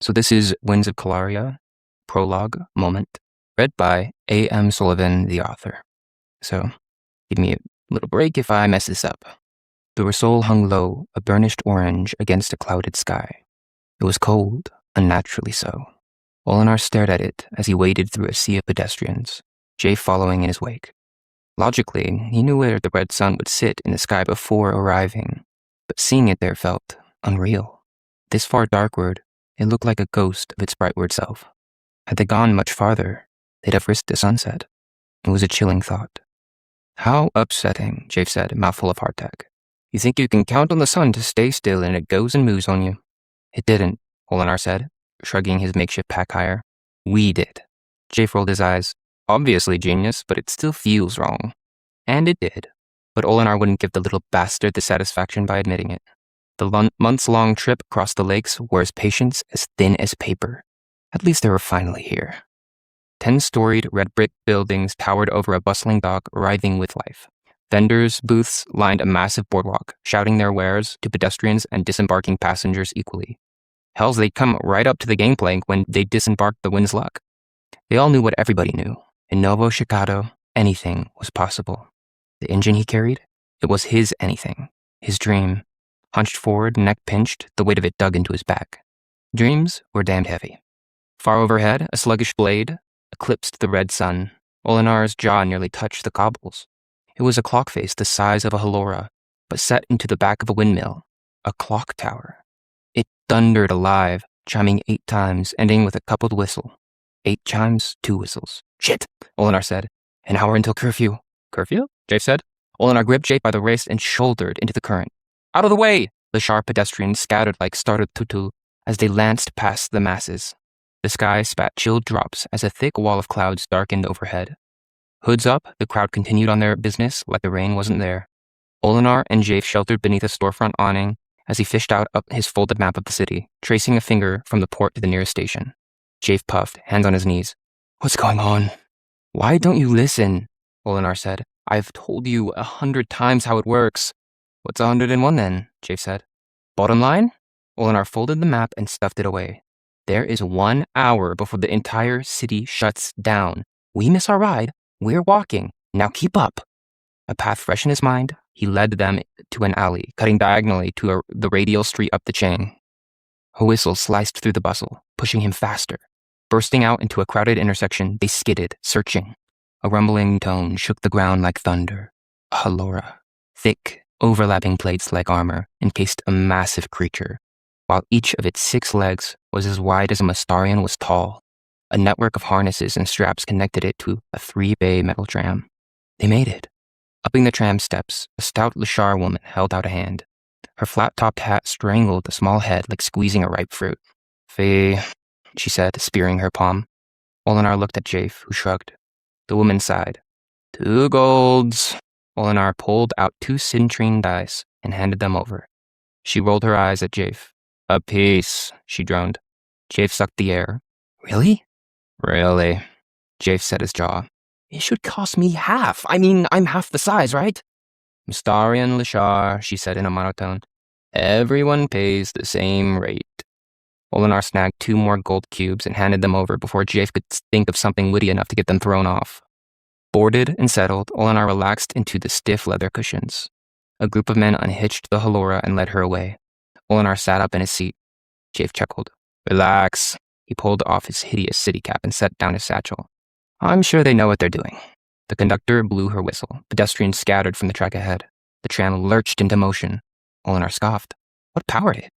So this is Winds of Calaria, Prologue Moment, read by A.M. Sullivan, the author. So give me a little break if I mess this up. The Rasoul hung low, a burnished orange against a clouded sky. It was cold, unnaturally so. Olinar stared at it as he waded through a sea of pedestrians, Jay following in his wake. Logically, he knew where the red sun would sit in the sky before arriving, but seeing it there felt unreal. This far darkward, it looked like a ghost of its brightward self. Had they gone much farther, they'd have risked the sunset. It was a chilling thought. How upsetting, Jave said, mouthful of hardtack. You think you can count on the sun to stay still and it goes and moves on you. It didn't, Olinar said, shrugging his makeshift pack higher. We did. Jave rolled his eyes. Obviously genius, but it still feels wrong. And it did. But Olinar wouldn't give the little bastard the satisfaction by admitting it. The months-long trip across the lakes wore his patience as thin as paper. At least they were finally here. 10-storied red brick buildings towered over a bustling dock writhing with life. Vendors' booths lined a massive boardwalk, shouting their wares to pedestrians and disembarking passengers equally. Hells, they'd come right up to the gangplank when they disembarked the Wind's Luck. They all knew what everybody knew. In Novo Chicago, anything was possible. The engine he carried? It was his anything. His dream. Hunched forward, neck pinched, the weight of it dug into his back. Dreams were damned heavy. Far overhead, a sluggish blade eclipsed the red sun. Olinar's jaw nearly touched the cobbles. It was a clock face the size of a Halora, but set into the back of a windmill. A clock tower. It thundered alive, chiming 8 times, ending with a coupled whistle. 8 chimes, 2 whistles. Shit, Olinar said. An hour until curfew. Curfew? Jave said. Olinar gripped Jave by the wrist and shouldered into the current. Out of the way! The sharp pedestrians scattered like startled tutu as they lanced past the masses. The sky spat chilled drops as a thick wall of clouds darkened overhead. Hoods up, the crowd continued on their business like the rain wasn't there. Olinar and Jave sheltered beneath a storefront awning as he fished out his folded map of the city, tracing a finger from the port to the nearest station. Jave puffed, hands on his knees. What's going on? Why don't you listen? Olinar said. I've told you 100 times how it works. What's 101 then? Jave said. Bottom line? Olinar folded the map and stuffed it away. There is 1 hour before the entire city shuts down. We miss our ride. We're walking. Now keep up. A path fresh in his mind, he led them to an alley, cutting diagonally to the radial street up the chain. A whistle sliced through the bustle, pushing him faster. Bursting out into a crowded intersection, they skidded, searching. A rumbling tone shook the ground like thunder. A Halora. Thick, overlapping plates like armor encased a massive creature, while each of its 6 legs was as wide as a Mastarian was tall. A network of harnesses and straps connected it to a 3-bay metal tram. They made it. Upping the tram steps, a stout Lashar woman held out a hand. Her flat-topped hat strangled the small head like squeezing a ripe fruit. Fee, she said, spearing her palm. Olinar looked at Jave, who shrugged. The woman sighed. 2 golds. Olinar pulled out 2 citrine dice and handed them over. She rolled her eyes at Jave. A piece, she droned. Jave sucked the air. Really? Really. Jave set his jaw. It should cost me half. I mean, I'm half the size, right? Mastarian Lashar, she said in a monotone. Everyone pays the same rate. Olinar snagged 2 more gold cubes and handed them over before Jave could think of something witty enough to get them thrown off. Boarded and settled, Olinar relaxed into the stiff leather cushions. A group of men unhitched the Halora and led her away. Olinar sat up in his seat. Jave chuckled. Relax. He pulled off his hideous city cap and set down his satchel. I'm sure they know what they're doing. The conductor blew her whistle. Pedestrians scattered from the track ahead. The tram lurched into motion. Olinar scoffed. What powered it?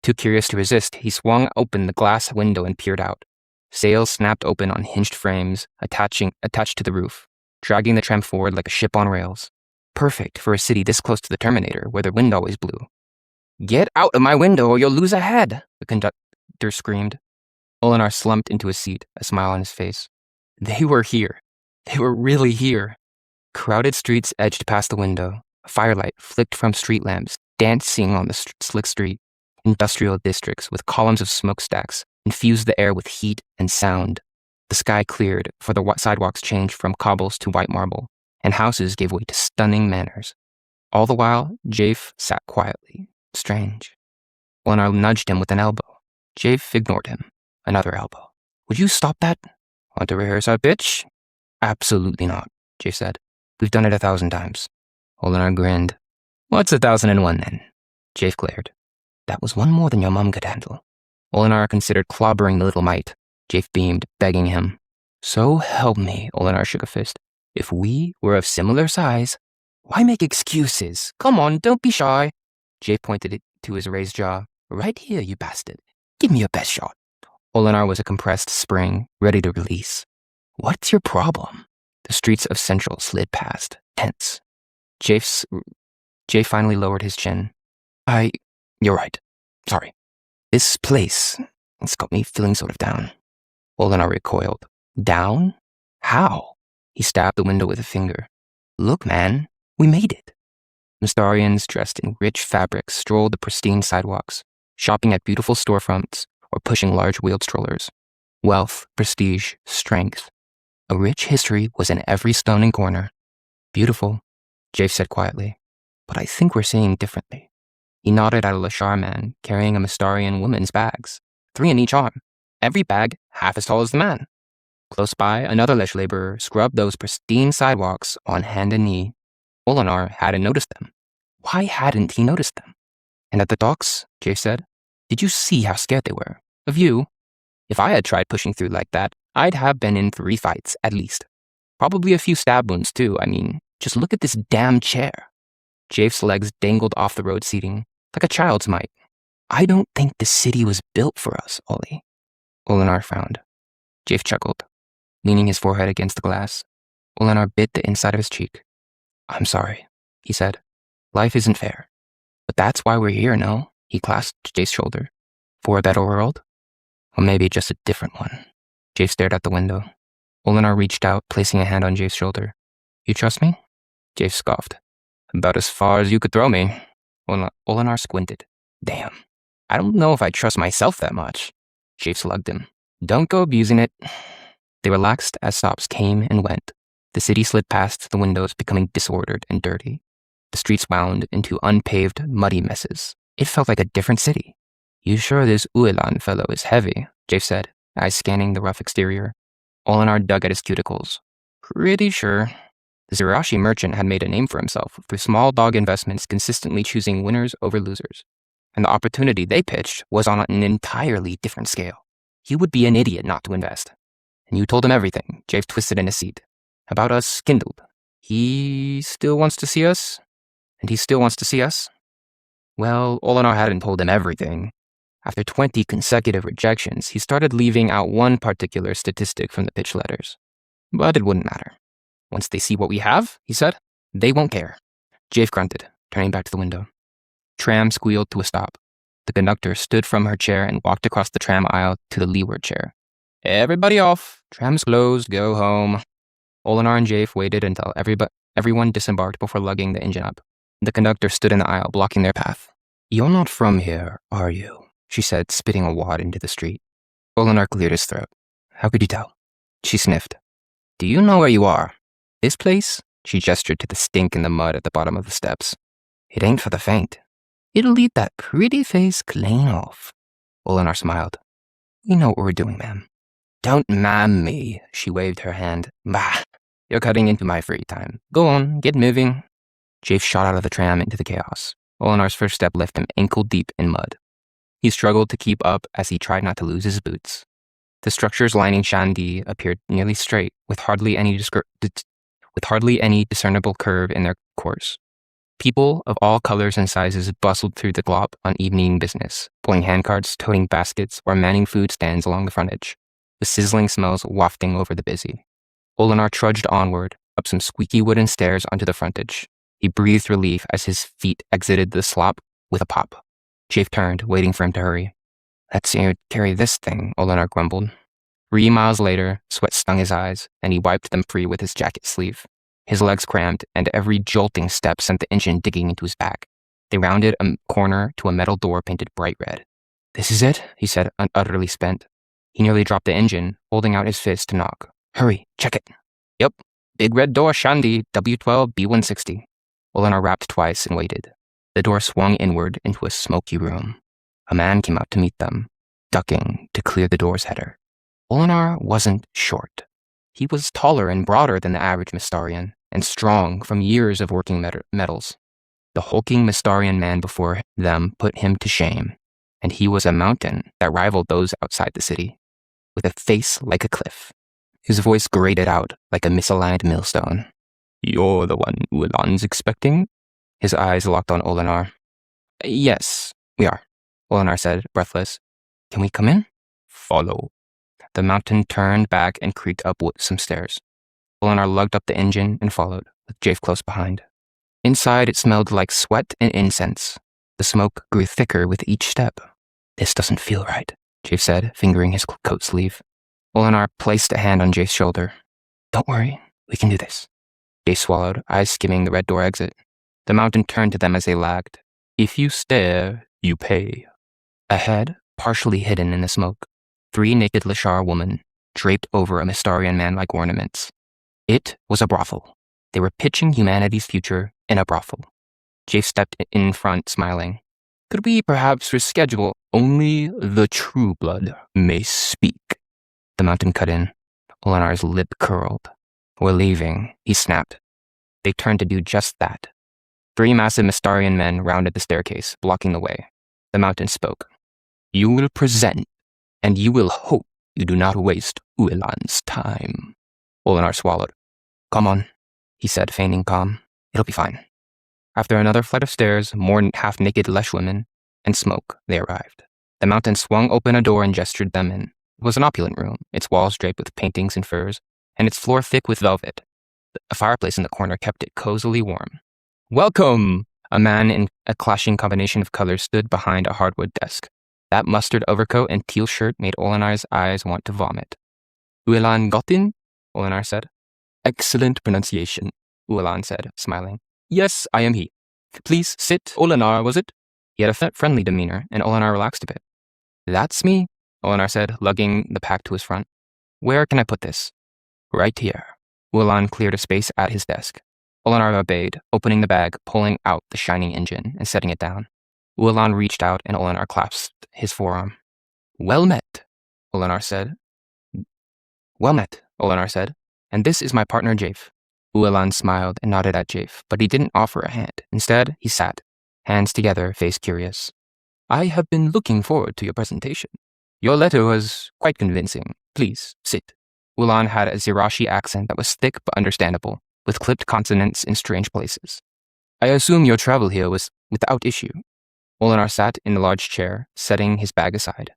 Too curious to resist, he swung open the glass window and peered out. Sails snapped open on hinged frames attached to the roof, dragging the tram forward like a ship on rails. Perfect for a city this close to the Terminator, where the wind always blew. Get out of my window or you'll lose a head, the conductor screamed. Olinar slumped into his seat, a smile on his face. They were here. They were really here. Crowded streets edged past the window. Firelight flicked from street lamps, dancing on the slick street. Industrial districts with columns of smokestacks infused the air with heat and sound. The sky cleared, for the sidewalks changed from cobbles to white marble, and houses gave way to stunning manors. All the while, Jave sat quietly. Strange. Olinar nudged him with an elbow. Jave ignored him. Another elbow. Would you stop that? Want to rehearse our pitch? Absolutely not, Jay said. We've done it 1,000 times. Olinar grinned. What's 1,001 then? Jay glared. That was one more than your mum could handle. Olinar considered clobbering the little mite. Jay beamed, begging him. So help me, Olinar shook a fist. If we were of similar size, why make excuses? Come on, don't be shy. Jay pointed it to his raised jaw. Right here, you bastard. Give me your best shot. Olinar was a compressed spring, ready to release. What's your problem? The streets of Central slid past, tense. Jay finally lowered his chin. You're right. Sorry. This place, it's got me feeling sort of down. Olinar recoiled. Down? How? He stabbed the window with a finger. Look, man, we made it. Mystarians dressed in rich fabrics strolled the pristine sidewalks, shopping at beautiful storefronts or pushing large wheeled strollers. Wealth, prestige, strength. A rich history was in every stone and corner. Beautiful, Jave said quietly, but I think we're seeing differently. He nodded at a Lashar man carrying a Mystarian woman's bags, 3 in each arm, every bag half as tall as the man. Close by, another Lesh laborer scrubbed those pristine sidewalks on hand and knee. Olinar hadn't noticed them. Why hadn't he noticed them? And at the docks, Jave said, did you see how scared they were? Of you? If I had tried pushing through like that, I'd have been in 3 fights, at least. Probably a few stab wounds, too. I mean, just look at this damn chair. Jave's legs dangled off the road seating, like a child's might. I don't think the city was built for us, Ollie. Olinar frowned. Jave chuckled, leaning his forehead against the glass. Olinar bit the inside of his cheek. I'm sorry, he said. Life isn't fair. But that's why we're here, no? He clasped Jave's shoulder. For a better world? Or maybe just a different one. Jave stared out the window. Olinar reached out, placing a hand on Jave's shoulder. You trust me? Jave scoffed. About as far as you could throw me. Olinar squinted. Damn. I don't know if I trust myself that much. Jave slugged him. Don't go abusing it. They relaxed as stops came and went. The city slid past the windows, becoming disordered and dirty. The streets wound into unpaved, muddy messes. It felt like a different city. You sure this Uelan fellow is heavy? Jave said, eyes scanning the rough exterior. Olinar dug at his cuticles. Pretty sure. The Zirashi merchant had made a name for himself through small dog investments, consistently choosing winners over losers. And the opportunity they pitched was on an entirely different scale. He would be an idiot not to invest. And you told him everything, Jave twisted in his seat. About us kindled. He still wants to see us? And he still wants to see us? Well, Olinar hadn't told him everything. After 20 consecutive rejections, he started leaving out one particular statistic from the pitch letters. But it wouldn't matter. Once they see what we have, he said, they won't care. Jave grunted, turning back to the window. Tram squealed to a stop. The conductor stood from her chair and walked across the tram aisle to the leeward chair. Everybody off. Tram's closed. Go home. Olinar and Jave waited until everyone disembarked before lugging the engine up. The conductor stood in the aisle, blocking their path. You're not from here, are you? She said, spitting a wad into the street. Olinar cleared his throat. How could you tell? She sniffed. Do you know where you are? This place? She gestured to the stink in the mud at the bottom of the steps. It ain't for the faint. It'll eat that pretty face clean off. Olinar smiled. We know what we're doing, ma'am. Don't ma'am me, she waved her hand. Bah, you're cutting into my free time. Go on, get moving. Jave shot out of the tram into the chaos. Olinar's first step left him ankle deep in mud. He struggled to keep up as he tried not to lose his boots. The structures lining Shandy appeared nearly straight, with hardly any discernible curve in their course. People of all colors and sizes bustled through the glop on evening business, pulling handcarts, toting baskets, or manning food stands along the frontage, the sizzling smells wafting over the busy. Olinar trudged onward, up some squeaky wooden stairs onto the frontage. He breathed relief as his feet exited the slop with a pop. Jave turned, waiting for him to hurry. Let's see you carry this thing, Olinar grumbled. 3 miles later, sweat stung his eyes, and he wiped them free with his jacket sleeve. His legs cramped, and every jolting step sent the engine digging into his back. They rounded a corner to a metal door painted bright red. This is it, he said, utterly spent. He nearly dropped the engine, holding out his fist to knock. Hurry, check it. Yep, big red door, Shandy, W12, B160. Olinar rapped twice and waited. The door swung inward into a smoky room. A man came out to meet them. ducking to clear the door's header. Olinar wasn't short. He was taller and broader than the average Mystarian, and strong from years of working metals. The hulking Mystarian man before them put him to shame, and he was a mountain that rivaled those outside the city, with a face like a cliff. His voice grated out like a misaligned millstone. "You're the one Ulan's expecting?" His eyes locked on Olinar. "Yes, we are," Olinar said, breathless. "Can we come in?" "Follow." The mountain turned back and creaked up some stairs. Olinar lugged up the engine and followed, with Jafe close behind. Inside, it smelled like sweat and incense. The smoke grew thicker with each step. "This doesn't feel right," Jafe said, fingering his coat sleeve. Olinar placed a hand on Jafe's shoulder. "Don't worry, we can do this." Jafe swallowed, eyes skimming the red door exit. The mountain turned to them as they lagged. "If you stare, you pay." Ahead, partially hidden in the smoke, 3 naked Lashar women, draped over a Mystarian man like ornaments. It was a brothel. They were pitching humanity's future in a brothel. Jafe stepped in front, smiling. "Could we perhaps reschedule? Only the true blood may speak." The mountain cut in. Olinar's lip curled. "We're leaving," he snapped. They turned to do just that. 3 massive Mystarian men rounded the staircase, blocking the way. The mountain spoke. "You will present, and you will hope you do not waste Ulan's time." Olinar swallowed. "Come on," he said, feigning calm. "It'll be fine." After another flight of stairs, more half-naked Lesh women, and smoke, they arrived. The mountain swung open a door and gestured them in. It was an opulent room, its walls draped with paintings and furs, and its floor thick with velvet. A fireplace in the corner kept it cozily warm. "Welcome!" A man in a clashing combination of colors stood behind a hardwood desk. That mustard overcoat and teal shirt made Olinar's eyes want to vomit. "Ulan Gotin?" Olinar said. "Excellent pronunciation," Ulan said, smiling. "Yes, I am he. Please sit. Olinar, was it?" He had a friendly demeanor, and Olinar relaxed a bit. "That's me," Olinar said, lugging the pack to his front. "Where can I put this?" "Right here." Ulan cleared a space at his desk. Olinar obeyed, opening the bag, pulling out the shining engine, and setting it down. Ulan reached out, and Olinar clasped his forearm. "Well met," Olinar said. "Well met," Olinar said. "And this is my partner, Jafe." Ulan smiled and nodded at Jafe, but he didn't offer a hand. Instead, he sat, hands together, face curious. "I have been looking forward to your presentation. Your letter was quite convincing. Please, sit." Ulan had a Zirashi accent that was thick but understandable, with clipped consonants in strange places. "I assume your travel here was without issue." Olinar sat in a large chair, setting his bag aside.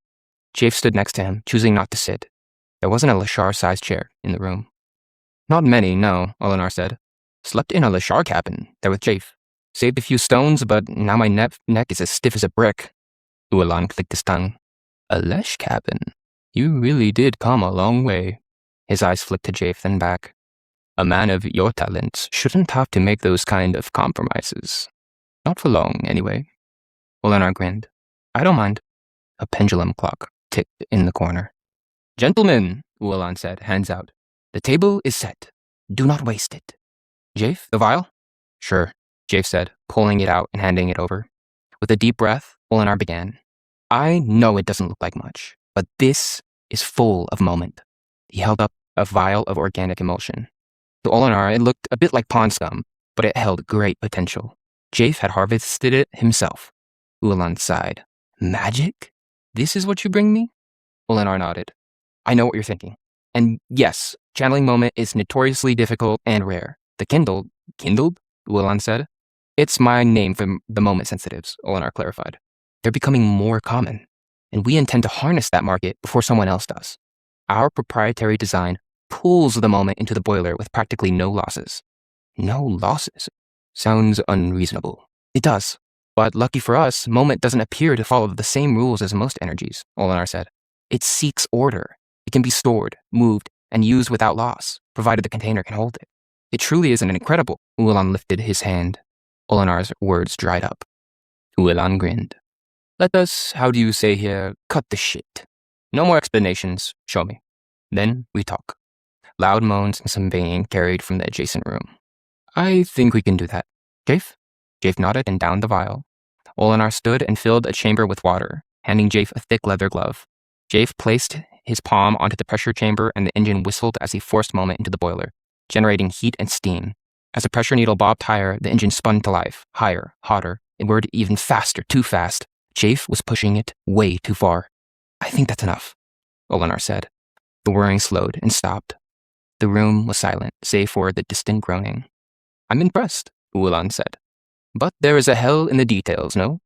Jafe stood next to him, choosing not to sit. There wasn't a Lashar-sized chair in the room. "Not many, no," Olinar said. "Slept in a Lashar cabin, there with Jafe. Saved a few stones, but now my neck is as stiff as a brick." Ulan clicked his tongue. "A Lesh cabin? You really did come a long way." His eyes flicked to Jafe, then back. "A man of your talents shouldn't have to make those kind of compromises. Not for long, anyway." Olinar grinned. "I don't mind." A pendulum clock ticked in the corner. "Gentlemen," Ulan said, hands out. "The table is set. Do not waste it." "Jafe, the vial?" "Sure," Jafe said, pulling it out and handing it over. With a deep breath, Olinar began. "I know it doesn't look like much, but this is full of moment." He held up a vial of organic emulsion. To Olinar, it looked a bit like pond scum, but it held great potential. Jafe had harvested it himself. Ulan sighed. "Magic? This is what you bring me?" Olinar nodded. "I know what you're thinking. And yes, channeling moment is notoriously difficult and rare. The kindled, Ulan said. "It's my name for the moment sensitives," Olinar clarified. "They're becoming more common, and we intend to harness that market before someone else does. Our proprietary design pulls the moment into the boiler with practically no losses." "No losses?" Sounds unreasonable. It does. But lucky for us, moment doesn't appear to follow the same rules as most energies, Olinar said. It seeks order. It can be stored, moved, and used without loss, provided the container can hold it. It truly is an incredible. Ulan lifted his hand. Olinar's words dried up. Ulan grinned. "Let us, how do you say here, cut the shit. No more explanations, show me. Then we talk." Loud moans and some banging carried from the adjacent room. "I think we can do that. Jafe?" Jafe nodded and downed the vial. Olinar stood and filled a chamber with water, handing Jafe a thick leather glove. Jafe placed his palm onto the pressure chamber and the engine whistled as he forced Moment into the boiler, generating heat and steam. As the pressure needle bobbed higher, the engine spun to life, higher, hotter. It whirred even faster, too fast. Jafe was pushing it way too far. I think that's enough, Olinar said. The whirring slowed and stopped. The room was silent, save for the distant groaning. I'm impressed, Ulan said. But there is a hell in the details, no?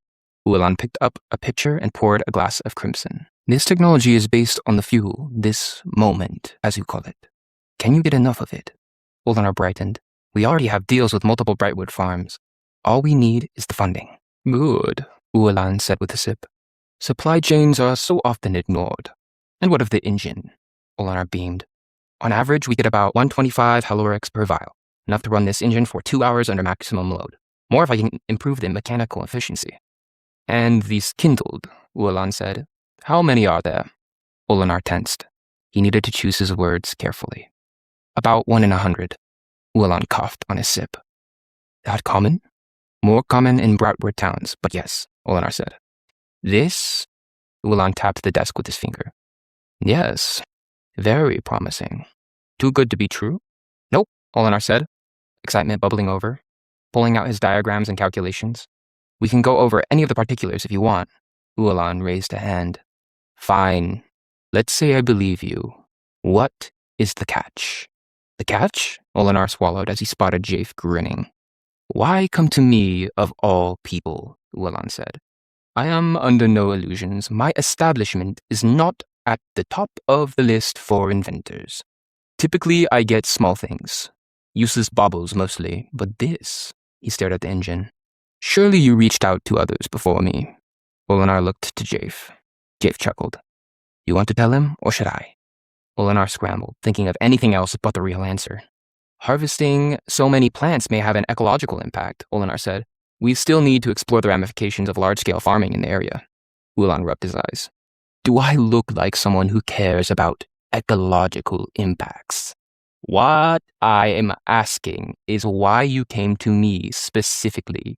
Ulan picked up a pitcher and poured a glass of crimson. This technology is based on the fuel, this moment, as you call it. Can you get enough of it? Olinar brightened. We already have deals with multiple Brightwood farms. All we need is the funding. Good, Ulan said with a sip. Supply chains are so often ignored. And what of the engine? Olinar beamed. On average, we get about 125 halorics per vial, enough to run this engine for 2 hours under maximum load. More if I can improve the mechanical efficiency. And these kindled, Ulan said. How many are there? Olinar tensed. He needed to choose his words carefully. About 1 in 100. Ulan coughed on his sip. That common? More common in Brightwood towns, but yes, Olinar said. This? Ulan tapped the desk with his finger. Yes, very promising. Too good to be true? Nope, Olinar said, excitement bubbling over, pulling out his diagrams and calculations. We can go over any of the particulars if you want. Ulan raised a hand. Fine. Let's say I believe you. What is the catch? The catch? Olinar swallowed as he spotted Jafe grinning. Why come to me of all people? Ulan said. I am under no illusions. My establishment is not at the top of the list for inventors. Typically, I get small things. Useless baubles mostly, but this, he stared at the engine. Surely you reached out to others before me. Olinar looked to Jafe. Jafe chuckled. You want to tell him, or should I? Olinar scrambled, thinking of anything else but the real answer. Harvesting so many plants may have an ecological impact, Olinar said. We still need to explore the ramifications of large-scale farming in the area. Ulan rubbed his eyes. Do I look like someone who cares about ecological impacts? What I am asking is why you came to me specifically.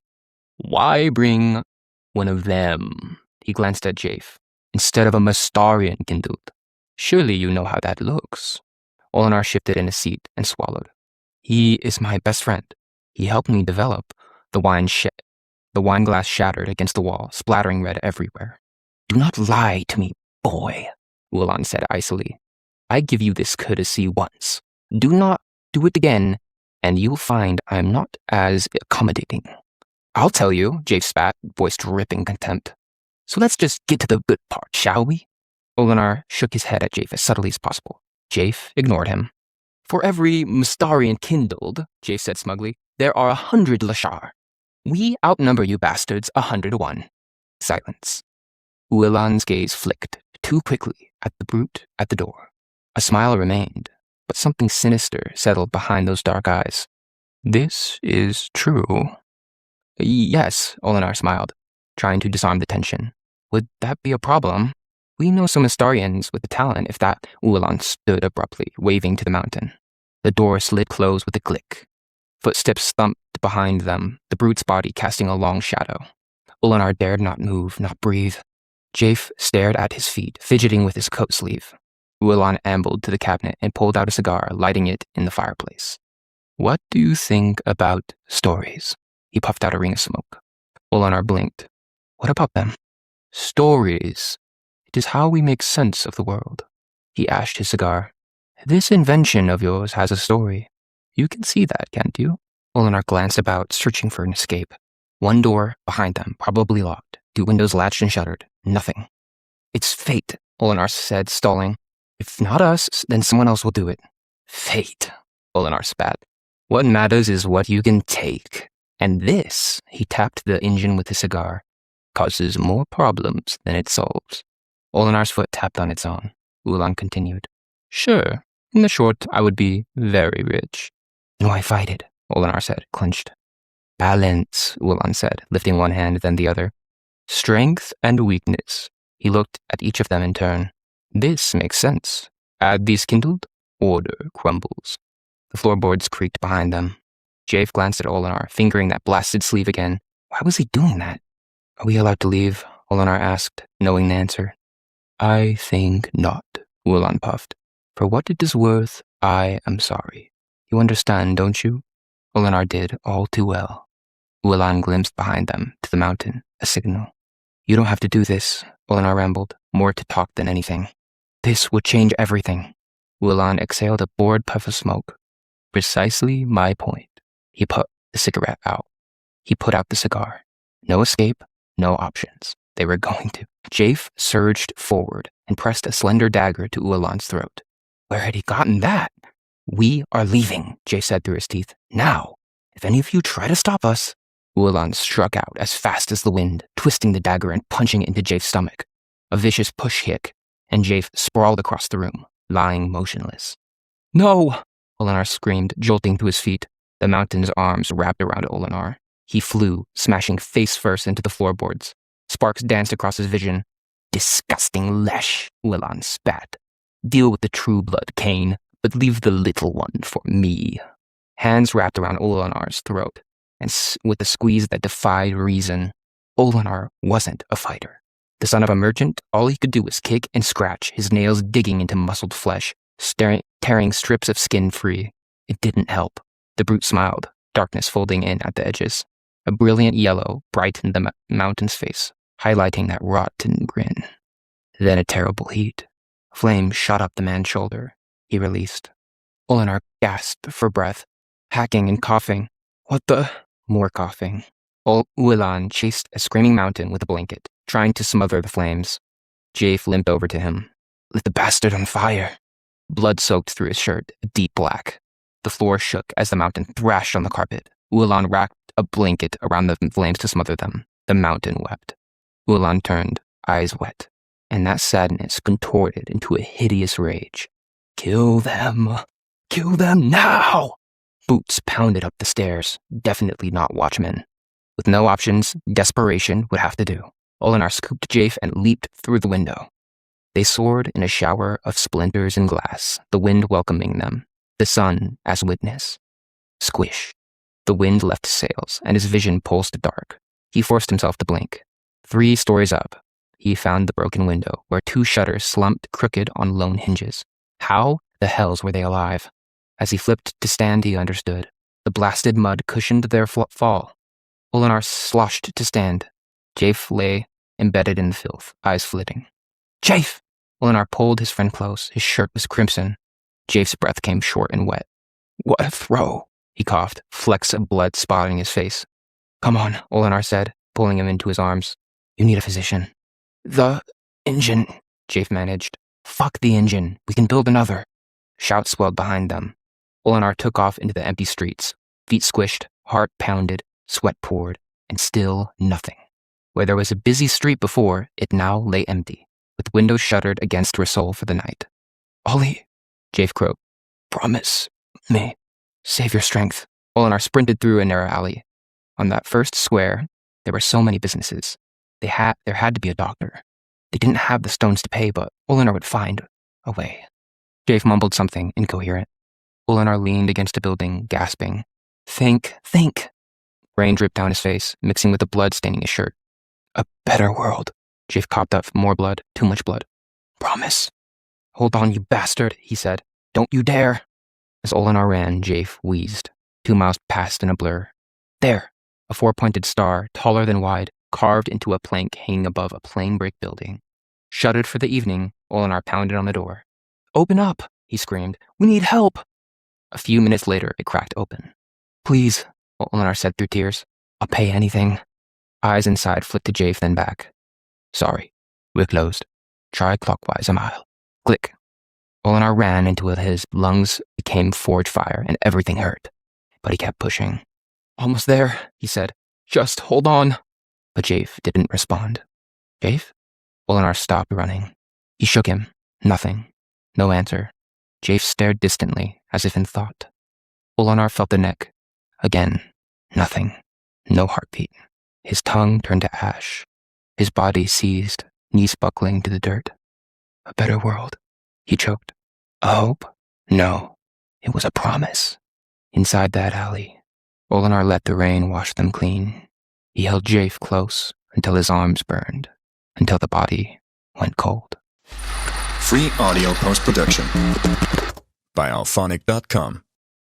Why bring one of them? He glanced at Jafe. Instead of a Mastarian kindled. Surely you know how that looks. Olinar shifted in his seat and swallowed. He is my best friend. He helped me develop. The wine glass shattered against the wall, splattering red everywhere. Do not lie to me, boy, Ulan said icily. I give you this courtesy once. Do not do it again, and you'll find I'm not as accommodating. I'll tell you, Jafe spat, voice dripping contempt. So let's just get to the good part, shall we? Olinar shook his head at Jafe as subtly as possible. Jafe ignored him. For every Mastarian kindled, Jafe said smugly, there are 100 Lashar. We outnumber you bastards 100-1. Silence. Ulan's gaze flicked too quickly at the brute at the door. A smile remained, but something sinister settled behind those dark eyes. This is true. Yes, Olinar smiled, trying to disarm the tension. Would that be a problem? We know some Astarians with the talent if that. Ulan stood abruptly, waving to the mountain. The door slid closed with a click. Footsteps thumped behind them, the brute's body casting a long shadow. Olinar dared not move, not breathe. Jafe stared at his feet, fidgeting with his coat sleeve. Ulan ambled to the cabinet and pulled out a cigar, lighting it in the fireplace. What do you think about stories? He puffed out a ring of smoke. Olinar blinked. What about them? Stories. It is how we make sense of the world. He ashed his cigar. This invention of yours has a story. You can see that, can't you? Olinar glanced about, searching for an escape. One door behind them, probably locked. 2 windows latched and shuttered. Nothing. It's fate, Olinar said, stalling. If not us, then someone else will do it. Fate, Olinar spat. What matters is what you can take. And this, he tapped the engine with his cigar, causes more problems than it solves. Olinar's foot tapped on its own. Ulan continued. Sure, in the short, I would be very rich. And why fight it? Olinar said, clenched. Balance, Ulan said, lifting one hand, then the other. Strength and weakness. He looked at each of them in turn. This makes sense. Add these kindled, order crumbles. The floorboards creaked behind them. Jafe glanced at Olinar, fingering that blasted sleeve again. Why was he doing that? Are we allowed to leave? Olinar asked, knowing the answer. I think not, Ulan puffed. For what it is worth, I am sorry. You understand, don't you? Olinar did, all too well. Ulan glimpsed behind them, to the mountain, a signal. You don't have to do this, Olinar rambled, more to talk than anything. This would change everything. Ulan exhaled a bored puff of smoke. Precisely my point. He put the cigarette out. He put out the cigar. No escape, no options. They were going to. Jafe surged forward and pressed a slender dagger to Ulan's throat. Where had he gotten that? We are leaving, Jafe said through his teeth. Now, if any of you try to stop us. Ulan struck out as fast as the wind, twisting the dagger and punching it into Jafe's stomach. A vicious push kick, and Jafe sprawled across the room, lying motionless. No! Olinar screamed, jolting to his feet. The mountain's arms wrapped around Olinar. He flew, smashing face first into the floorboards. Sparks danced across his vision. Disgusting lesh, Ulan spat. Deal with the true blood, Cain, but leave the little one for me. Hands wrapped around Olinar's throat, and with a squeeze that defied reason. Olinar wasn't a fighter. The son of a merchant, all he could do was kick and scratch, his nails digging into muscled flesh, tearing strips of skin free. It didn't help. The brute smiled, darkness folding in at the edges. A brilliant yellow brightened the mountain's face, highlighting that rotten grin. Then a terrible heat. Flame shot up the man's shoulder. He released. Olinar gasped for breath, hacking and coughing. What the? More coughing. Ulan chased a screaming mountain with a blanket, trying to smother the flames. Jafe limped over to him. Lit the bastard on fire. Blood soaked through his shirt, a deep black. The floor shook as the mountain thrashed on the carpet. Ulan wrapped a blanket around the flames to smother them. The mountain wept. Ulan turned, eyes wet, and that sadness contorted into a hideous rage. Kill them! Kill them now! Boots pounded up the stairs, definitely not watchmen. With no options, desperation would have to do. Olinar scooped Jafe and leaped through the window. They soared in a shower of splinters and glass, the wind welcoming them, the sun as witness. Squish. The wind left sails, and his vision pulsed dark. He forced himself to blink. 3 stories up, he found the broken window, where 2 shutters slumped crooked on lone hinges. How the hells were they alive? As he flipped to stand, he understood. The blasted mud cushioned their fall. Olinar sloshed to stand. Jafe lay embedded in the filth, eyes flitting. Jafe! Olinar pulled his friend close. His shirt was crimson. Jafe's breath came short and wet. What a throw, he coughed, flecks of blood spotting his face. Come on, Olinar said, pulling him into his arms. You need a physician. The engine, Jafe managed. Fuck the engine. We can build another. Shouts swelled behind them. Olinar took off into the empty streets. Feet squished, heart pounded, sweat poured, and still nothing. Where there was a busy street before, it now lay empty, with windows shuttered against Rasoul for the night. Ollie, Jafe croaked. Promise me. Save your strength. Olinar sprinted through a narrow alley. On that first square, there were so many businesses. There had to be a doctor. They didn't have the stones to pay, but Olinar would find a way. Jafe mumbled something incoherent. Olinar leaned against a building, gasping. Think. Rain dripped down his face, mixing with the blood staining his shirt. A better world. Jafe coughed up more blood, too much blood. Promise. Hold on, you bastard, he said. Don't you dare. As Olinar ran, Jafe wheezed. 2 miles passed in a blur. There, a 4-pointed star, taller than wide, carved into a plank hanging above a plain brick building. Shuttered for the evening, Olinar pounded on the door. Open up, he screamed. We need help. A few minutes later, it cracked open. Please, Olinar said through tears. I'll pay anything. Eyes inside flicked to Jafe, then back. Sorry, we're closed. Try clockwise a mile. Click. Olinar ran until his lungs became forge fire and everything hurt. But he kept pushing. Almost there, he said. Just hold on. But Jafe didn't respond. Jafe? Olinar stopped running. He shook him. Nothing. No answer. Jafe stared distantly, as if in thought. Olinar felt the neck. Again. Nothing. No heartbeat. His tongue turned to ash. His body seized, knees buckling to the dirt. A better world, he choked. A hope? No. It was a promise. Inside that alley, Olinar let the rain wash them clean. He held Jafe close until his arms burned, until the body went cold. Free audio post-production by alphonic.com.